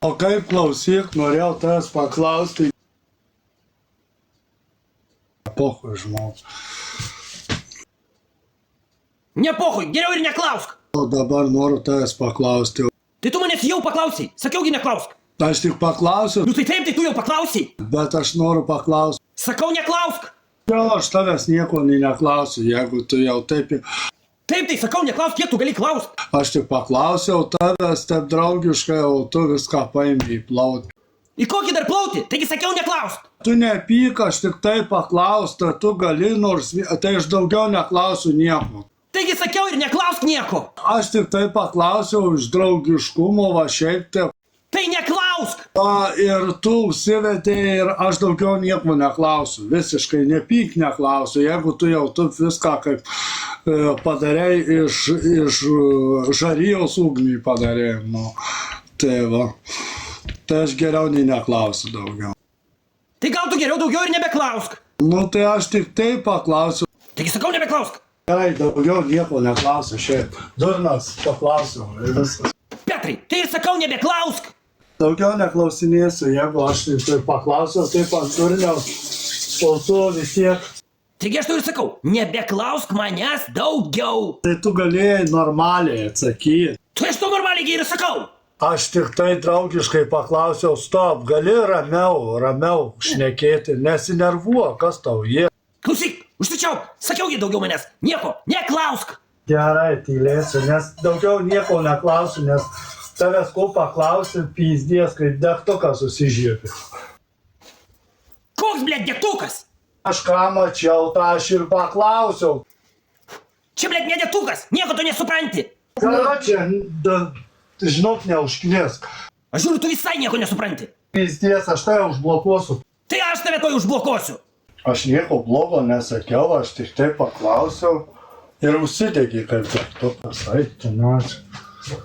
O kaip klausyk, norėjau tavęs paklausti. Pohui, žmogus. Ne pohui, geriau ir neklausk. O dabar noriu tavęs paklausti. Tai tu manęs jau paklausai, sakiaugi neklausk. Aš tik paklausiu, Nu tai taip, tai tu jau paklausai. bet aš noriu paklausti. Sakau neklausk. Jo, aš tavęs nieko neklausiu, jeigu tu jau taip... Taip, tai sakau neklausk, kiek tu gali klaust. Aš tik paklausiau tavęs taip draugiškai, o tu viską paimi į plautį. Į kokį dar plauti? Taigi sakiau neklausk. Tu nepyk, aš tik tai paklausti, tu gali nors... Tai aš daugiau neklausiu nieko. Taigi sakiau ir neklausk nieko. Aš tik tai paklausiau iš draugiškumo, va šiaip taip. Tai neklausk. Ir tu užsivedei ir aš daugiau nieko neklausiu. Visiškai nepyk neklausiu. Jeigu tu jau tu viską kaip padarei iš žarijos ugnį padarei. Nu, tai va. Tai aš geriau nei neklausiu daugiau. Tai gal tu geriau daugiau ir nebeklausk. Nu tai aš tik tai paklausiu. Taigi sakau nebeklausk. Gerai, daugiau nieko neklausiu šiaip. Durnas paklausiu ir viskas. Petrai, tai ir sakau nebeklausk. Daugiau neklausinėsiu, jeigu aš tai paklausiu, taip ant durniaus, o tu vis tiek. Taigi aš tau ir sakau, nebeklausk manęs daugiau. Tai tu galėjai normaliai atsakyti. Tai aš tau normaliai ir sakau. Aš tik tai draugiškai paklausiau, stop, gali ramiau šnekėti, nesinervuok, kas tau jie. Klausyk, užsičiauk, sakiaugi daugiau manęs. Nieko, neklausk. Gerai, tylėsiu, nes daugiau nieko neklausiu, nes tavęs ko paklausi, pyzdės, kaip degtukas susižiūrė. Koks, blėt, dėktukas? Aš ką mačiau, tą aš ir paklausiau. Čia, blėt, ne dėktukas, nieko tu nesupranti. Ką čia, žinok, neužkniesk. Aš žiūriu, tu visai nieko nesupranti. Pyzdės, aš tai užblokuosiu. Tai aš tave to užblokuosiu. Aš nieko blogo nesakiau, aš tik tai paklausiau ir užsidegė kaip degtukas. Ai, čia načiai.